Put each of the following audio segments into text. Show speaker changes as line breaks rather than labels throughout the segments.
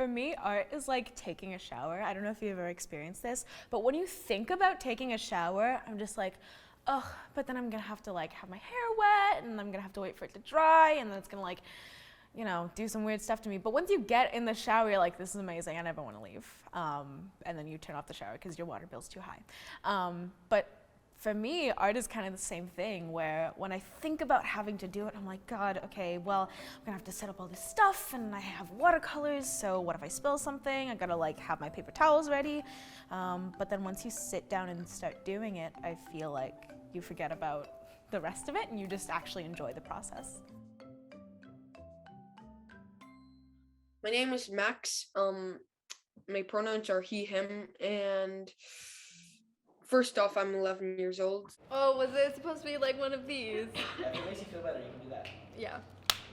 For me, art is like taking a shower. I don't know if you've ever experienced this, but when you think about taking a shower, I'm just like, ugh, but then I'm gonna have to like have my hair wet and I'm gonna have to wait for it to dry and then it's gonna like, you know, do some weird stuff to me. But once you get in the shower, you're like, this is amazing, I never wanna leave. And then you turn off the shower because your water bill's too high. But for me, art is kind of the same thing where when I think about having to do it, I'm like, God, okay, well, I'm gonna have to set up all this stuff and I have watercolors, so what if I spill something? I gotta like have my paper towels ready. But then once you sit down and start doing it, I feel like you forget about the rest of it and you just actually enjoy the process.
My name is Max. My pronouns are he, him, and first off, I'm 11 years old.
Oh, was it supposed to be like one of these?
If it makes you feel better, you can do that.
Yeah.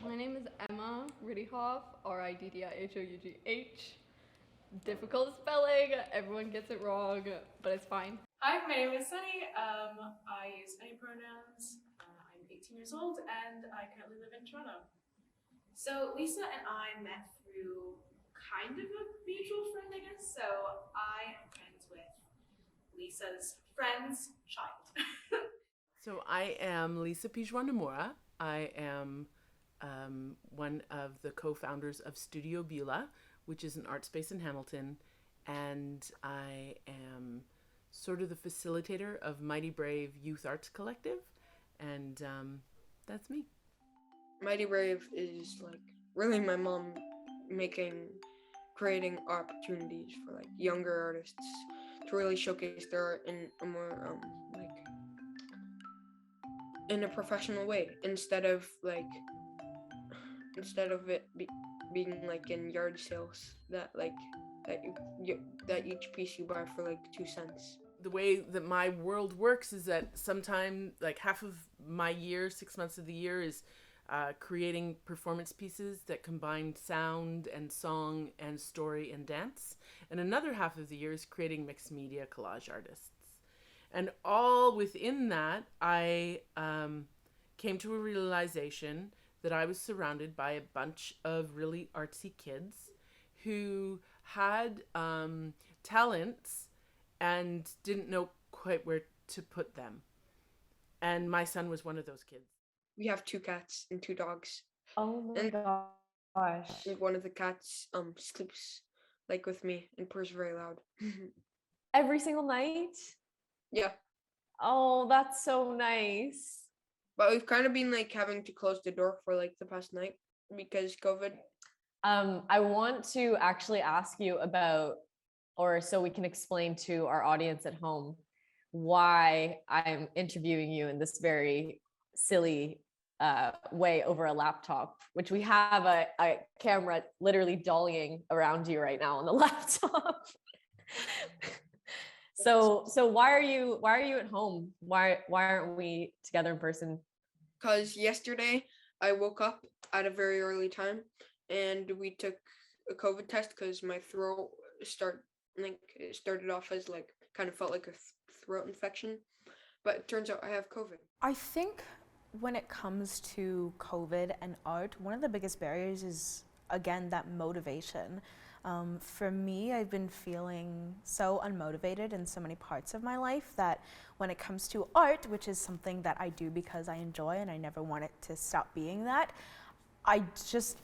My name is Emma Riddihough, Riddihough. Difficult spelling, everyone gets it wrong, but it's fine.
Hi, my name is Sonny. I use any pronouns. I'm 18 years old and I currently live in Toronto. So Lisa and I met through kind of a mutual friend, I guess. So I am friends with Lisa's friend's child.
So I am Lisa Pijuan-Nomura. I am one of the co-founders of Studio Beulah, which is an art space in Hamilton, and I am sort of the facilitator of Mighty Brave Youth Arts Collective, and that's me.
Mighty Brave is like really my mom creating opportunities for like younger artists to really showcase their art in a more in a professional way instead of it being like in yard sales that each piece you buy for like 2 cents.
The way that my world works is that sometime like half of my year, 6 months of the year, is creating performance pieces that combine sound and song and story and dance. And another half of the year is creating mixed media collage artists. And all within that, I came to a realization that I was surrounded by a bunch of really artsy kids who had talents and didn't know quite where to put them. And my son was one of those kids.
We have 2 cats and 2 dogs.
Oh my gosh.
And one of the cats sleeps like with me and purrs very loud.
Every single night?
Yeah.
Oh, that's so nice.
But we've kind of been like having to close the door for like the past night because COVID.
I want to actually ask you about, or so we can explain to our audience at home, why I'm interviewing you in this very silly way over a laptop, which we have a camera literally dollying around you right now on the laptop. So why are you at home? Why aren't we together in person?
Because yesterday I woke up at a very early time and we took a COVID test because my throat started off as like kind of felt like a throat infection, but it turns out I have COVID.
I think when it comes to COVID and art, one of the biggest barriers is, again, that motivation. For me, I've been feeling so unmotivated in so many parts of my life that when it comes to art, which is something that I do because I enjoy and I never want it to stop being that,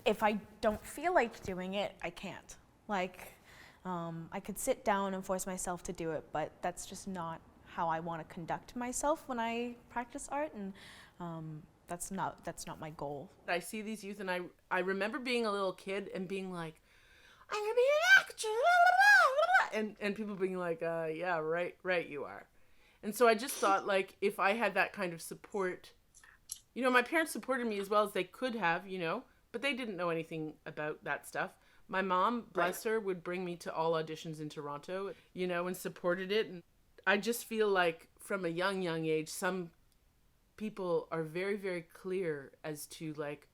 if I don't feel like doing it, I can't. Like, I could sit down and force myself to do it, but that's just not how I want to conduct myself when I practice art, and that's not my goal.
I see these youth and I remember being a little kid and being like, I'm gonna be an actor, and people being like, yeah, right, you are. And so I just thought, like, if I had that kind of support, you know, my parents supported me as well as they could have, you know, but they didn't know anything about that stuff. My mom, bless her, would bring me to all auditions in Toronto, you know, and supported it. And I just feel like from a young age, some people are very, very clear as to like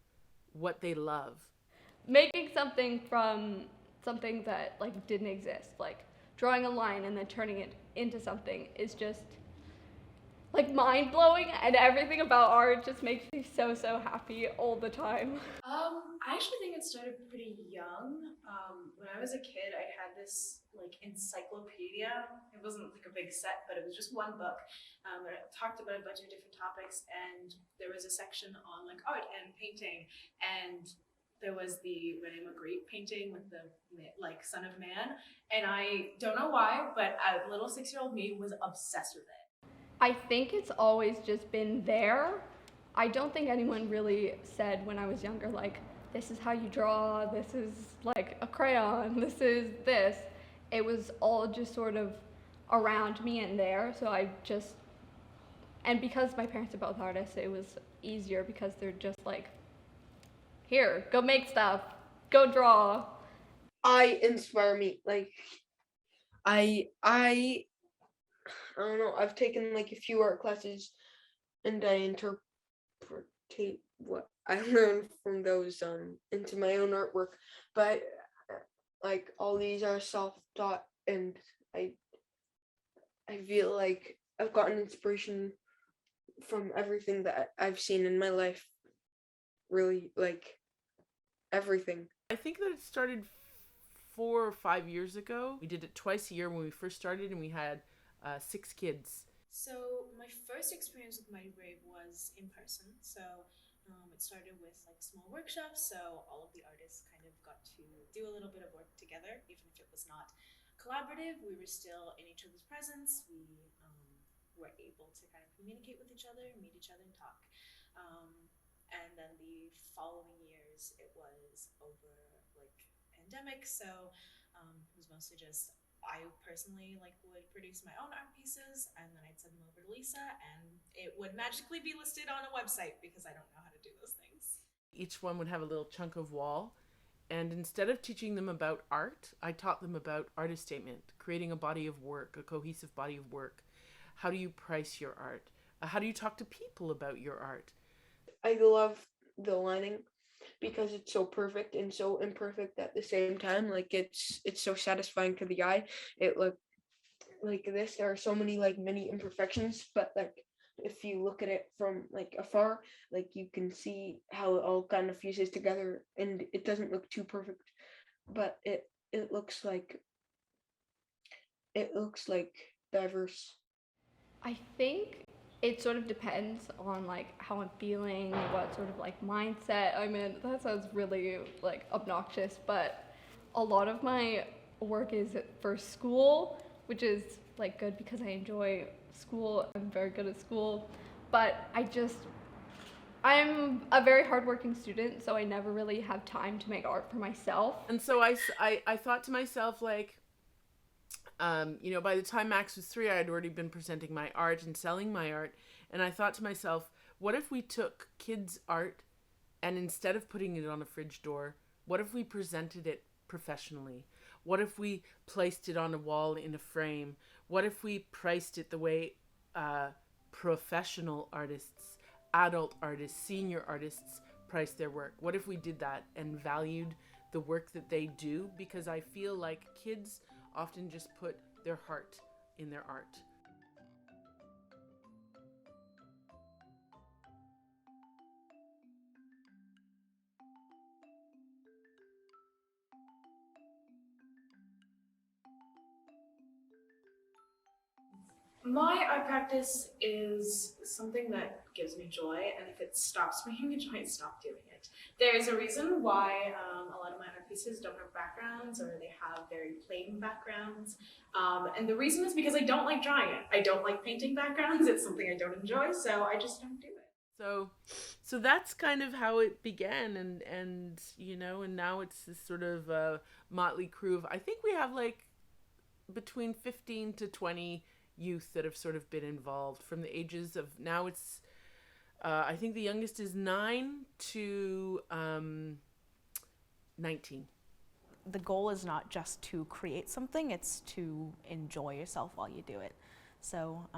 what they love.
Making something from something that like didn't exist, like drawing a line and then turning it into something, is just like mind-blowing, and everything about art just makes me so happy all the time.
I actually think it started pretty young. When I was a kid, I had this like encyclopedia. It wasn't like a big set, but it was just one book. That talked about a bunch of different topics, and there was a section on like art and painting, and there was the Rene Magritte painting with the like Son of Man, and I don't know why, but a little 6-year-old me was obsessed with it.
I think it's always just been there. I don't think anyone really said when I was younger, like, this is how you draw, this is like a crayon, this is this. It was all just sort of around me and there, so and because my parents are both artists, it was easier because they're just like, here, go make stuff, go draw.
I inspire me. Like I don't know. I've taken like a few art classes, and I interpret what I learned from those into my own artwork. But like all these are self-taught, and I feel like I've gotten inspiration from everything that I've seen in my life. Really, like everything.
I think that it started 4 or 5 years ago. We did it twice a year when we first started, and we had 6 kids.
So my first experience with Mighty Brave was in person. So it started with like small workshops. So all of the artists kind of got to do a little bit of work together, even if it was not collaborative. We were still in each other's presence. We were able to kind of communicate with each other, meet each other, and talk. And then the following years, it was over like pandemic. So it was mostly just I personally like would produce my own art pieces, and then I'd send them over to Lisa, and it would magically be listed on a website because I don't know how to do those things.
Each one would have a little chunk of wall, and instead of teaching them about art, I taught them about artist statement, creating a body of work, a cohesive body of work. How do you price your art? How do you talk to people about your art?
I love the lining because it's so perfect and so imperfect at the same time. Like it's so satisfying to the eye. It look like this. There are so many like mini imperfections, but like if you look at it from like afar, like you can see how it all kind of fuses together, and it doesn't look too perfect, but it looks like diverse.
I think it sort of depends on like how I'm feeling, what sort of like mindset I'm in. That sounds really like obnoxious, but a lot of my work is for school, which is like good because I enjoy school. I'm very good at school, but I'm a very hardworking student, so I never really have time to make art for myself.
And so I thought to myself, like, by the time Max was 3, I had already been presenting my art and selling my art. And I thought to myself, what if we took kids' art and instead of putting it on a fridge door, what if we presented it professionally? What if we placed it on a wall in a frame? What if we priced it the way professional artists, adult artists, senior artists price their work? What if we did that and valued the work that they do? Because I feel like kids often just put their heart in their art.
My art practice is something that gives me joy, and if it stops bringing me joy, I stop doing it. There's a reason why a lot of my art pieces don't have backgrounds, or they have very plain backgrounds. And the reason is because I don't like drawing it. I don't like painting backgrounds. It's something I don't enjoy, so I just don't do it.
So that's kind of how it began, and now it's this sort of motley crew of, I think we have like between 15 to 20 youth that have sort of been involved from the ages of, now it's I think the youngest is 9 to 19.
The goal is not just to create something, it's to enjoy yourself while you do it. So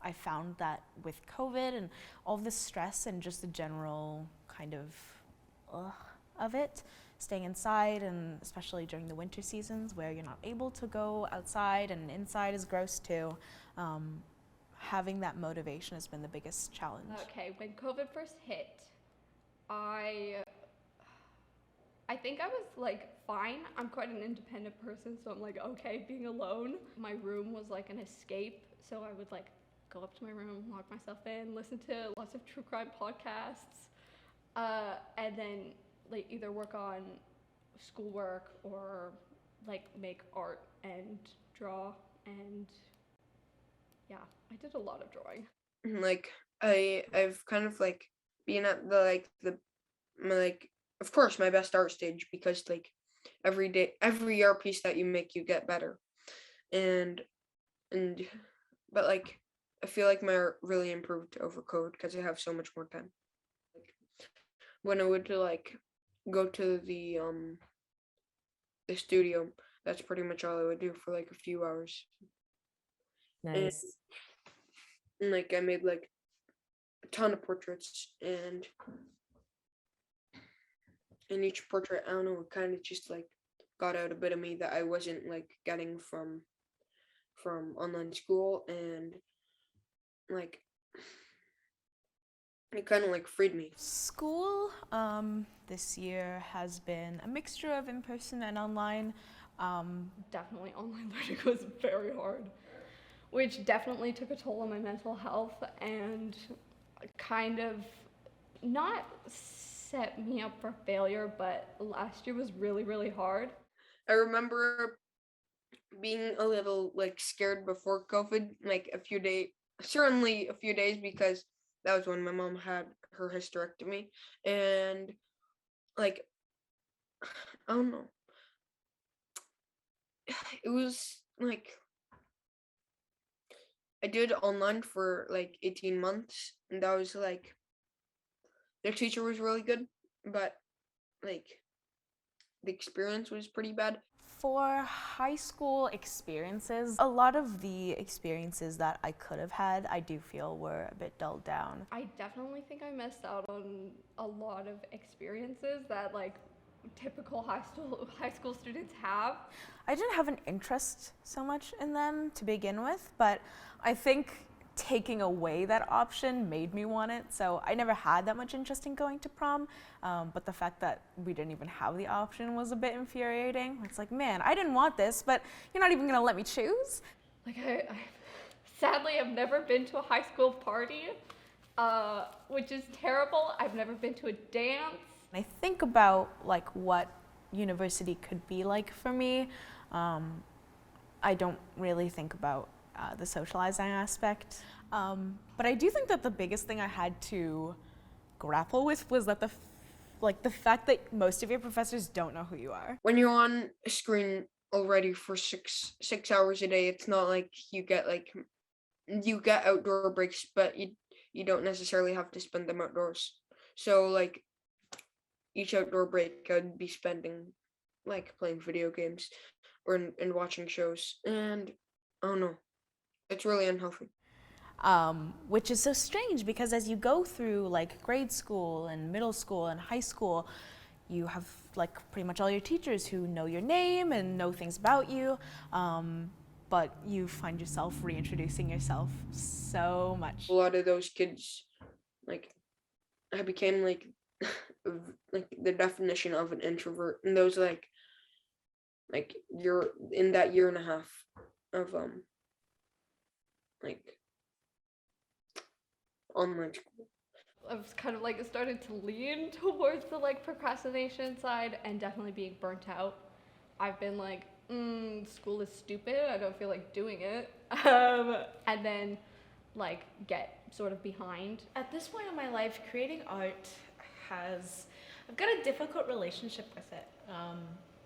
I found that with COVID and all this stress and just the general kind of it, staying inside, and especially during the winter seasons where you're not able to go outside and inside is gross too, having that motivation has been the biggest challenge.
Okay, when COVID first hit, I I think I was like fine. I'm quite an independent person, so I'm like okay being alone. My room was like an escape, so I would like go up to my room, lock myself in, listen to lots of true crime podcasts, and then like either work on schoolwork or like make art and draw, and yeah, I did a lot of drawing.
Like I've kind of like been at the of course my best art stage, because like every art piece that you make, you get better. And and but like I feel like my art really improved over COVID because I have so much more time. Like when I would like go to the studio, that's pretty much all I would do for like a few hours.
Nice.
And like I made like a ton of portraits, and in each portrait, I don't know, it kind of just like got out a bit of me that I wasn't like getting from online school, and like it kind of like freed me.
School this year has been a mixture of in-person and online.
Definitely online learning was very hard, which definitely took a toll on my mental health and kind of not set me up for failure, but last year was really, really hard.
I remember being a little like scared before COVID, like certainly a few days, because that was when my mom had her hysterectomy, and like I don't know, it was like I did online for like 18 months, and that was like their teacher was really good, but like the experience was pretty bad.
For high school experiences, a lot of the experiences that I could have had, I do feel were a bit dulled down.
I definitely think I missed out on a lot of experiences that like typical high school students have.
I didn't have an interest so much in them to begin with, but I think taking away that option made me want it. So I never had that much interest in going to prom, but the fact that we didn't even have the option was a bit infuriating. It's like, man, I didn't want this, but you're not even gonna let me choose?
Like I sadly have never been to a high school party, which is terrible. I've never been to a dance.
I think about like what university could be like for me. I don't really think about the socializing aspect. But I do think that the biggest thing I had to grapple with was that the fact that most of your professors don't know who you are.
When you're on a screen already for six hours a day, it's not like you get outdoor breaks, but you don't necessarily have to spend them outdoors. So like each outdoor break I'd be spending like playing video games or and watching shows, and I don't know, it's really unhealthy.
Which is so strange because as you go through like grade school and middle school and high school, you have like pretty much all your teachers who know your name and know things about you, but you find yourself reintroducing yourself so much.
A lot of those kids, like I became like like the definition of an introvert, and those like you're in that year and a half of like online school.
I was kind of like started to lean towards the like procrastination side and definitely being burnt out. I've been like, school is stupid. I don't feel like doing it. And then like get sort of behind.
At this point in my life, creating art I've got a difficult relationship with it.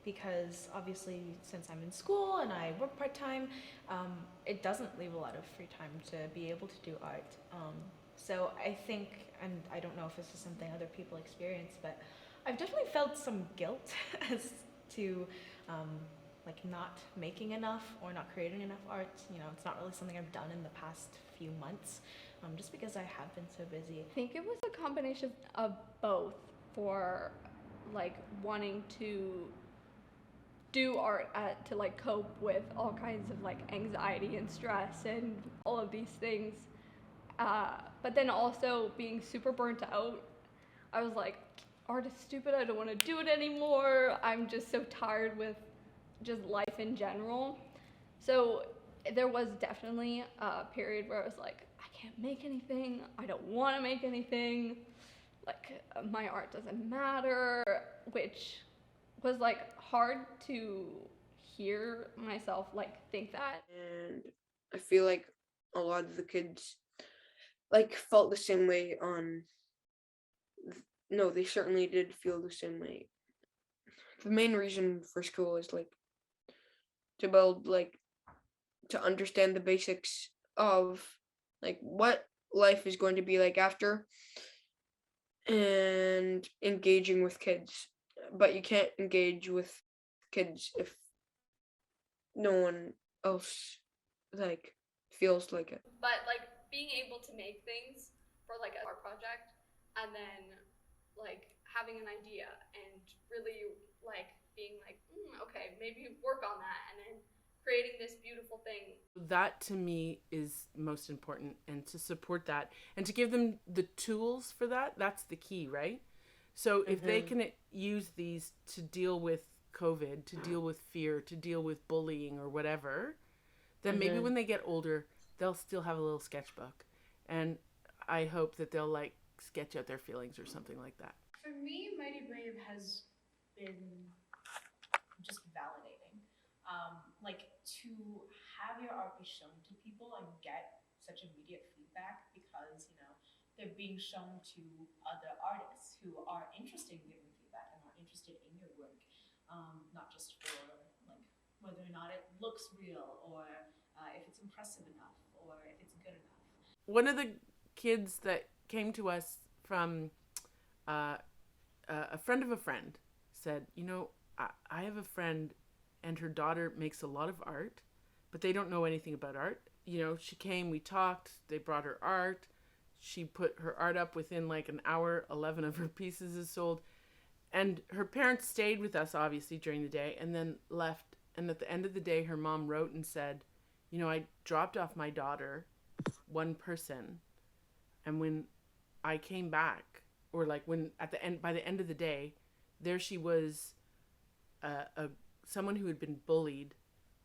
Because obviously since I'm in school and I work part-time, it doesn't leave a lot of free time to be able to do art. So I think, and I don't know if this is something other people experience, but I've definitely felt some guilt as to like not making enough or not creating enough art. You know, it's not really something I've done in the past few months, just because I have been so busy.
I think it was a combination of both for like wanting to do art to like cope with all kinds of like anxiety and stress and all of these things, but then also being super burnt out. I was like, art is stupid, I don't want to do it anymore. I'm just so tired with just life in general. So there was definitely a period where I was like, I can't make anything, I don't want to make anything, like my art doesn't matter, which was like hard to hear myself like think that.
And I feel like a lot of the kids like felt the same way on no, they certainly did feel the same way. The main reason for school is like to build like to understand the basics of like what life is going to be like after, and engaging with kids. But you can't engage with kids if no one else like feels like it.
But like being able to make things for like a art project and then like having an idea and really like being like, okay, maybe work on that and then creating this beautiful thing.
That to me is most important, and to support that and to give them the tools for that, that's the key, right? So if they can use these to deal with COVID, to deal with fear, to deal with bullying or whatever, then maybe when they get older, they'll still have a little sketchbook. And I hope that they'll like sketch out their feelings or something like that.
For me, Mighty Brave has been just validating. Like to have your art be shown to people and get such immediate feedback because, you know, they're being shown to other artists who are interested in giving feedback and are interested in your work, not just for like whether or not it looks real or if it's impressive enough or if it's good enough.
One of the kids that came to us from a friend of a friend said, you know, I have a friend and her daughter makes a lot of art, but they don't know anything about art. You know, she came, we talked, they brought her art. She put her art up within like an hour, 11 of her pieces is sold. And her parents stayed with us, obviously, during the day and then left. And at the end of the day, her mom wrote and said, you know, I dropped off my daughter, one person. And when I came back, or like when at the end, by the end of the day, there she was, someone who had been bullied,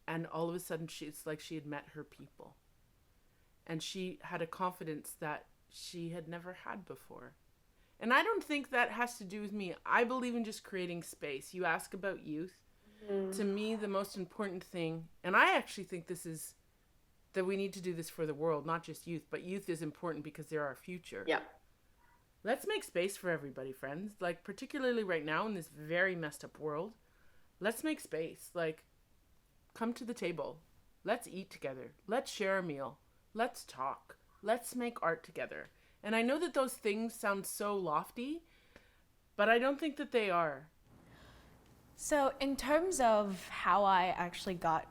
and all of a sudden it's like she had met her people, and she had a confidence that she had never had before. And I don't think that has to do with me. I believe in just creating space. You ask about youth. To me, the most important thing, and I actually think this is that we need to do this for the world, not just youth, but youth is important because they're our future.
Yeah.
Let's make space for everybody, friends. Like, particularly right now in this very messed up world, let's make space. Like, come to the table. Let's eat together. Let's share a meal. Let's talk. Let's make art together. And I know that those things sound so lofty, but I don't think that they are.
So in terms of how I actually got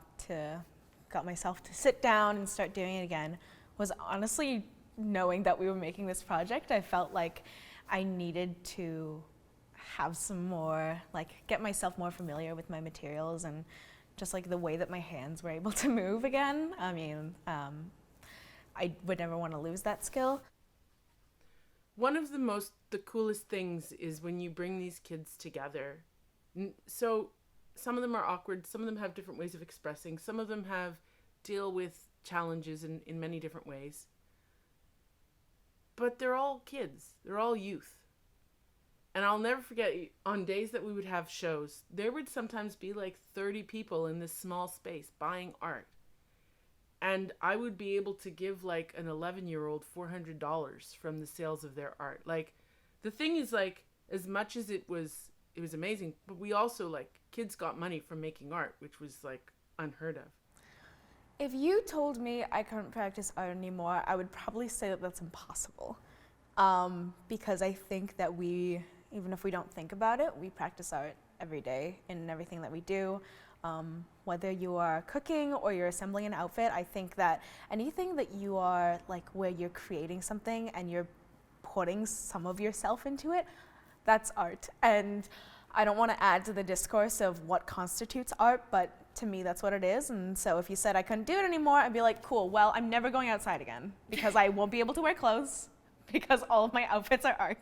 myself to sit down and start doing it again was honestly knowing that we were making this project. I felt like I needed to have some more, like get myself more familiar with my materials and just like the way that my hands were able to move again. I mean, I would never want to lose that skill.
One of the coolest things is when you bring these kids together. So some of them are awkward, some of them have different ways of expressing, some of them deal with challenges in many different ways. But they're all kids, they're all youth. And I'll never forget, on days that we would have shows, there would sometimes be like 30 people in this small space buying art. And I would be able to give like an 11-year-old $400 from the sales of their art. Like, the thing is, like, as much as it was amazing, but we also, like, kids got money from making art, which was like unheard of.
If you told me I couldn't practice art anymore, I would probably say that that's impossible. Because I think that even if we don't think about it, we practice art every day in everything that we do. Whether you are cooking or you're assembling an outfit, I think that anything that you are, like, where you're creating something and you're putting some of yourself into it, that's art. And I don't want to add to the discourse of what constitutes art, but to me, that's what it is. And so if you said I couldn't do it anymore, I'd be like, cool, well, I'm never going outside again because I won't be able to wear clothes because all of my outfits are art.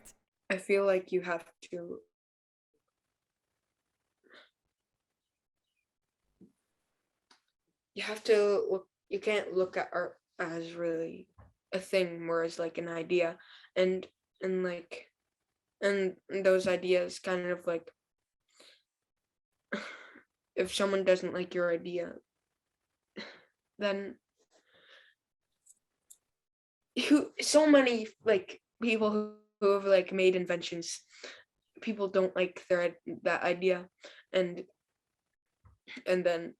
I feel like you have to look, you can't look at art as really a thing, more as like an idea, and like and those ideas kind of like, if someone doesn't like your idea, then so many like people who have like made inventions, people don't like that idea, and then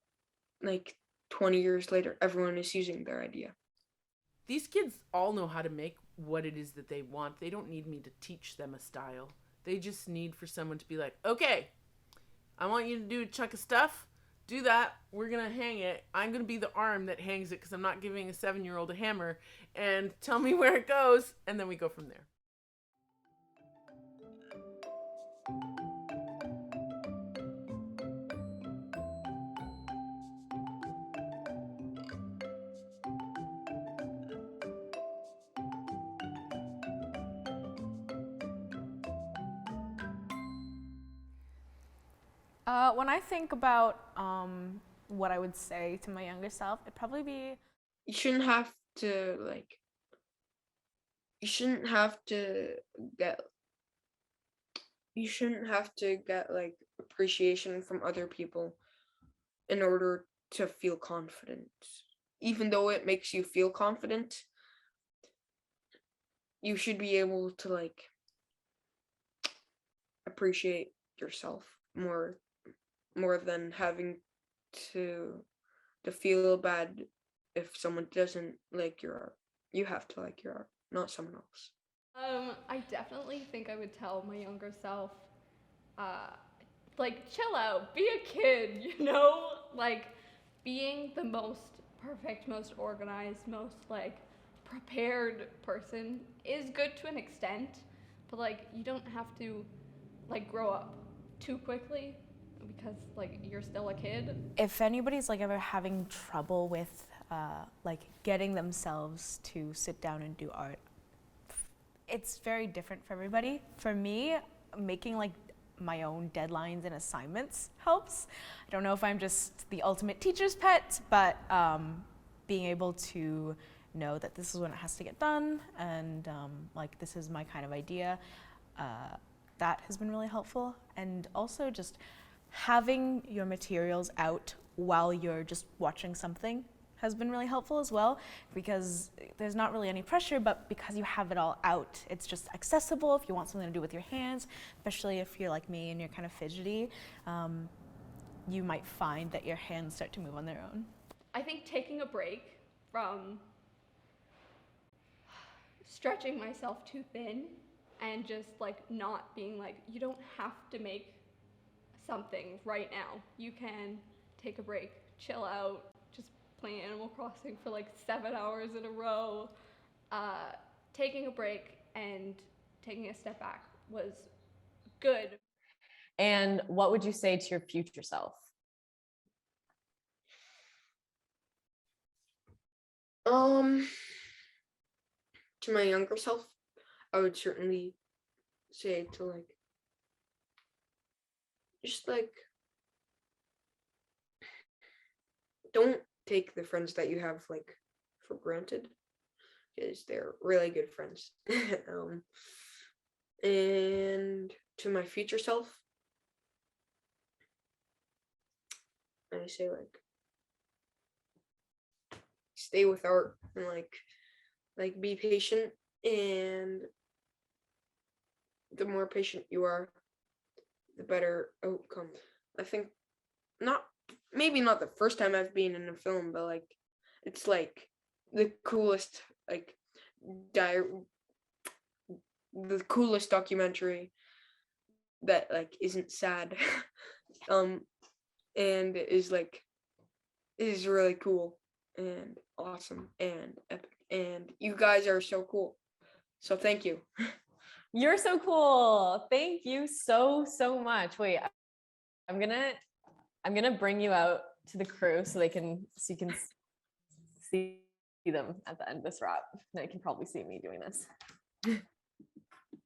like 20 years later everyone is using their idea.
These kids all know how to make what it is that they want. They don't need me to teach them a style. They just need for someone to be like, okay, I want you to do a chunk of stuff. Do that. We're going to hang it. I'm going to be the arm that hangs it because I'm not giving a 7-year-old a hammer. And tell me where it goes. And then we go from there.
When I think about what I would say to my younger self, it'd probably be,
You shouldn't have to like, you shouldn't have to get you shouldn't have to get like appreciation from other people in order to feel confident. Even though it makes you feel confident, you should be able to like appreciate yourself more than having to feel bad if someone doesn't like your art. You have to like your art, not someone else.
I definitely think I would tell my younger self, like, chill out, be a kid, you know? Like, being the most perfect, most organized, most, like, prepared person is good to an extent, but, like, you don't have to, like, grow up too quickly because, like, you're still a kid.
if anybody's like ever having trouble with like getting themselves to sit down and do art, it's very different for everybody. For me, making like my own deadlines and assignments helps. I don't know if I'm just the ultimate teacher's pet, but being able to know that this is when it has to get done, and like this is my kind of idea, that has been really helpful. And also just having your materials out while you're just watching something has been really helpful as well, because there's not really any pressure, but because you have it all out, it's just accessible if you want something to do with your hands, especially if you're like me and you're kind of fidgety. You might find that your hands start to move on their own.
I think taking a break from stretching myself too thin and just like not being like, you don't have to make something right now. You can take a break, chill out, just play Animal Crossing for like 7 hours in a row. Taking a break and taking a step back was good.
And what would you say to your future self?
To my younger self, I would certainly say to like, just like, don't take the friends that you have like for granted, because they're really good friends. And to my future self, I say like, stay with art and like be patient, and the more patient you are, the better outcome. I think maybe not the first time I've been in a film, but like it's like the coolest like the coolest documentary that like isn't sad. And is really cool and awesome and epic, and you guys are so cool, so thank you.
You're so cool. Thank you so much. Wait, I'm gonna bring you out to the crew so you can see them at the end of this wrap. Now you can probably see me doing this.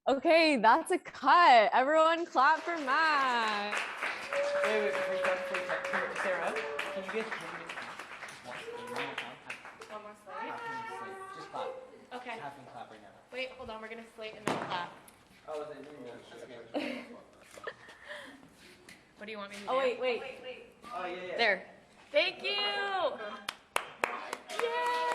Okay, that's a cut. Everyone clap for Matt.
Wait, before you clap, Sarah, can you get one more time?
One more slate.
Just clap.
Okay.
Have him clap right now.
Wait, hold on. We're gonna slate and then clap.
Oh, is it? That's okay.
What do you want me to do?
Oh, wait.
Oh, yeah.
There. Thank you. Yay!